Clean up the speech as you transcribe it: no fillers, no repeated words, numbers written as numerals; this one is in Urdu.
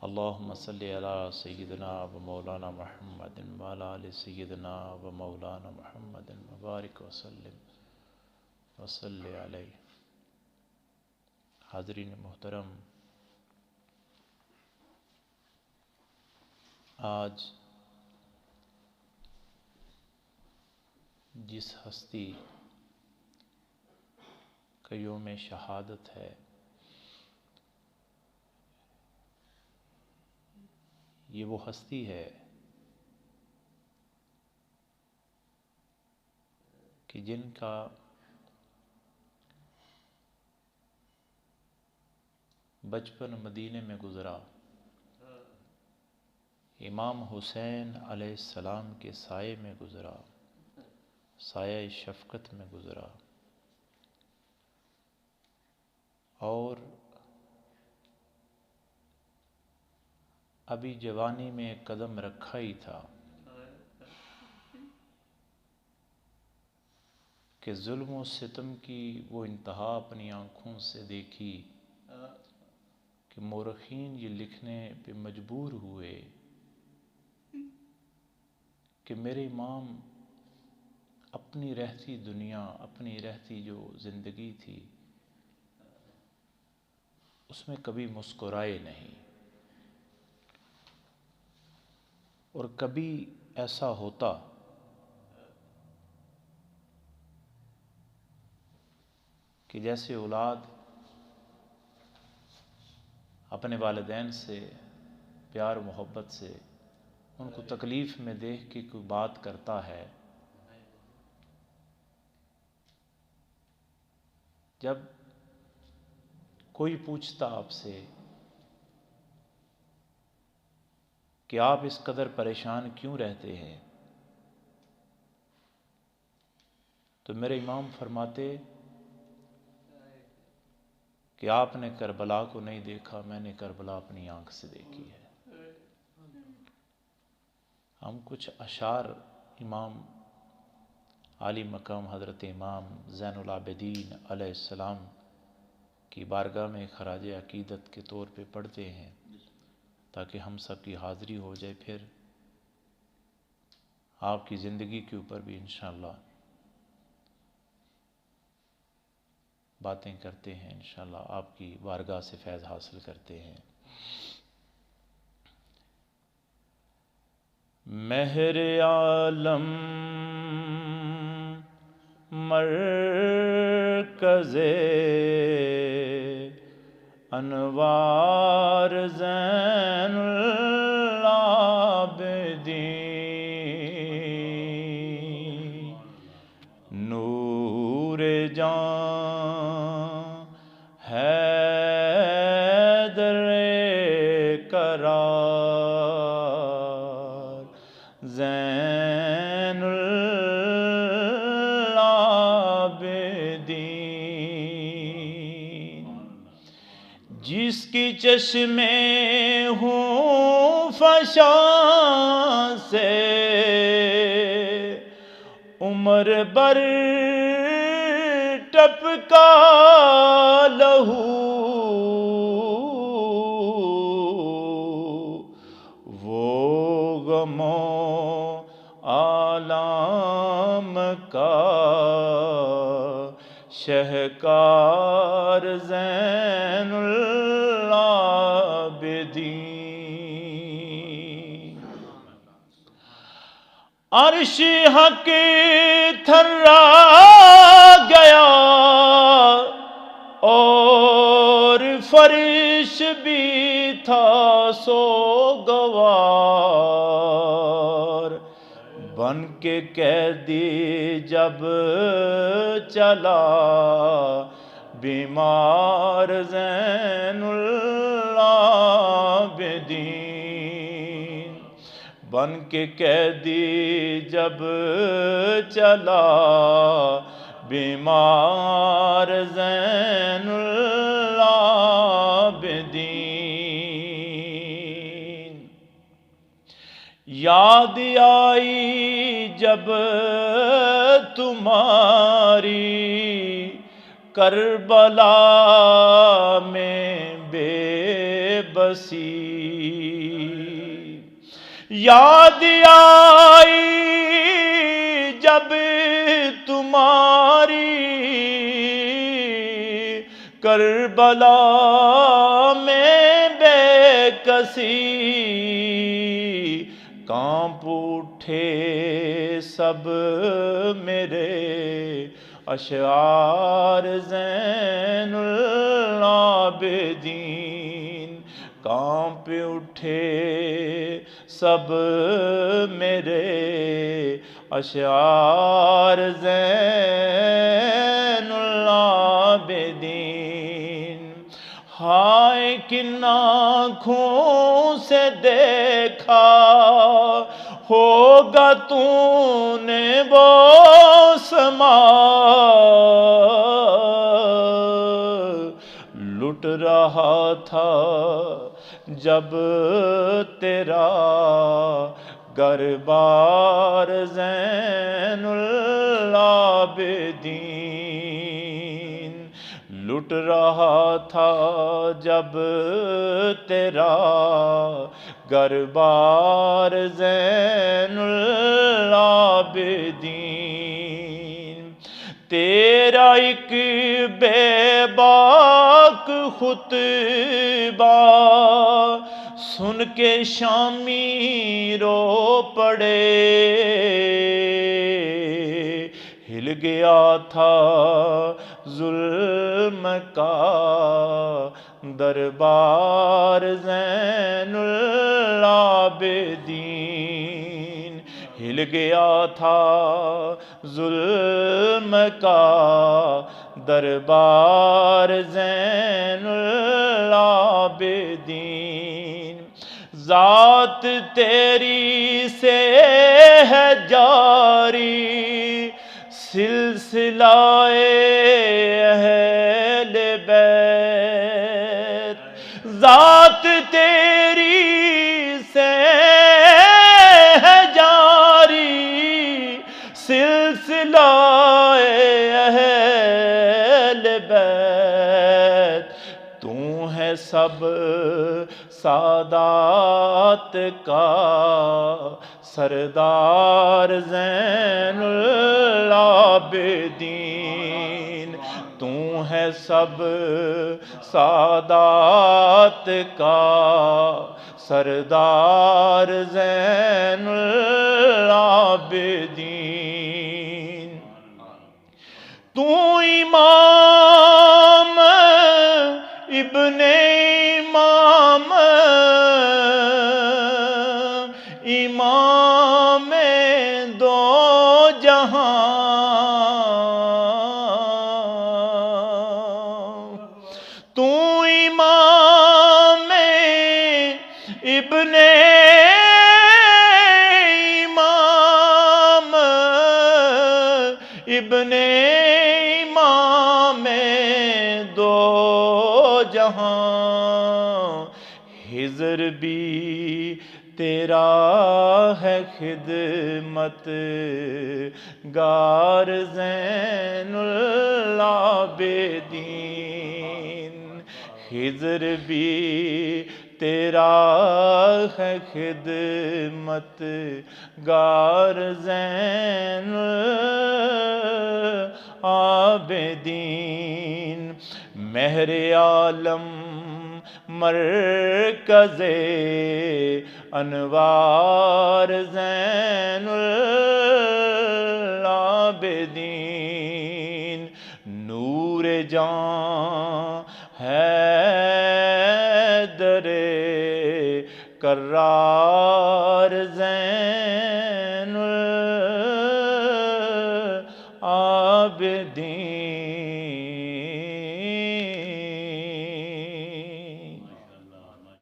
اللہم صلی علی سیدنا و مولانا محمد و علی آل سیدنا و مولانا محمد مبارک وسلم وصلی علیہ۔ حاضرین محترم، آج جس ہستی کا یوم شہادت ہے، یہ وہ ہستی ہے کہ جن کا بچپن مدینے میں گزرا، امام حسین علیہ السلام کے سائے میں گزرا، سایہ شفقت میں گزرا، اور ابھی جوانی میں قدم رکھا ہی تھا کہ ظلم و ستم کی وہ انتہا اپنی آنکھوں سے دیکھی کہ مورخین یہ لکھنے پہ مجبور ہوئے کہ میرے امام اپنی رہتی دنیا، اپنی رہتی جو زندگی تھی، اس میں کبھی مسکرائے نہیں، اور کبھی ایسا ہوتا کہ جیسے اولاد اپنے والدین سے پیار محبت سے ان کو تکلیف میں دیکھ کے کوئی بات کرتا ہے، جب کوئی پوچھتا آپ سے کہ آپ اس قدر پریشان کیوں رہتے ہیں، تو میرے امام فرماتے کہ آپ نے کربلا کو نہیں دیکھا، میں نے کربلا اپنی آنکھ سے دیکھی ہے۔ ہم کچھ اشعار امام عالی مقام حضرت امام زین العابدین علیہ السلام کی بارگاہ میں خراج عقیدت کے طور پہ پڑھتے ہیں تاکہ ہم سب کی حاضری ہو جائے، پھر آپ کی زندگی کے اوپر بھی انشاءاللہ باتیں کرتے ہیں، انشاءاللہ آپ کی بارگاہ سے فیض حاصل کرتے ہیں۔ مہر عالم مرکز انوار زین العابدین، نور جان حیدر قرار زین العابدین، جس کی چشمے ہوں فشاں سے عمر بر ٹپکا لہو، وہ غموں آلام کا شہکار زین العابدین، عرش حق تھرا گیا اور فرش بھی تھا سوگوار، بن کے قیدی جب چلا بیمار زین العابدین، بن کے قیدی جب چلا بیمار زین العابدین، یاد آئی جب تمہاری کربلا میں بے وسیع یاد آئی جب تمہاری کربلا میں بے کسی کانپ اٹھے سب میرے اشعار زین العابدین کانپ اٹھے سب میرے اشعار زین العابدین ہائے کن آنکھوں سے دیکھا ہوگا تو نے وہ سما لٹ رہا تھا جب تیرا گربار زین العابدین لٹ رہا تھا جب تیرا گربار زین العابدین تیرا ایک بے باک خطبہ سن کے شامی رو پڑے ہل گیا تھا ظلم کا دربار زین العابدین ہل گیا تھا ظلم کا دربار زین العابدین ذات تیری سے ہے جاری سلسلہ اہل بیت ذات تیری سے ہے جاری سلسلہ اہل بیت تو ہے سب سادات کا سردار زین العابدین تو ہے سب سادات کا سردار زین العابدین تو امام ابن امام امام دو جہاں تو امام ابن امام ابن امام دو جہاں ہجر بھی تیرا ہے خدمت گار زین العابدین ہجر بھی تیرا ہے خدمت گار زین العابدین مہر عالم مرکز انوار زین العابدین نور جان حیدر کرار زین العابدین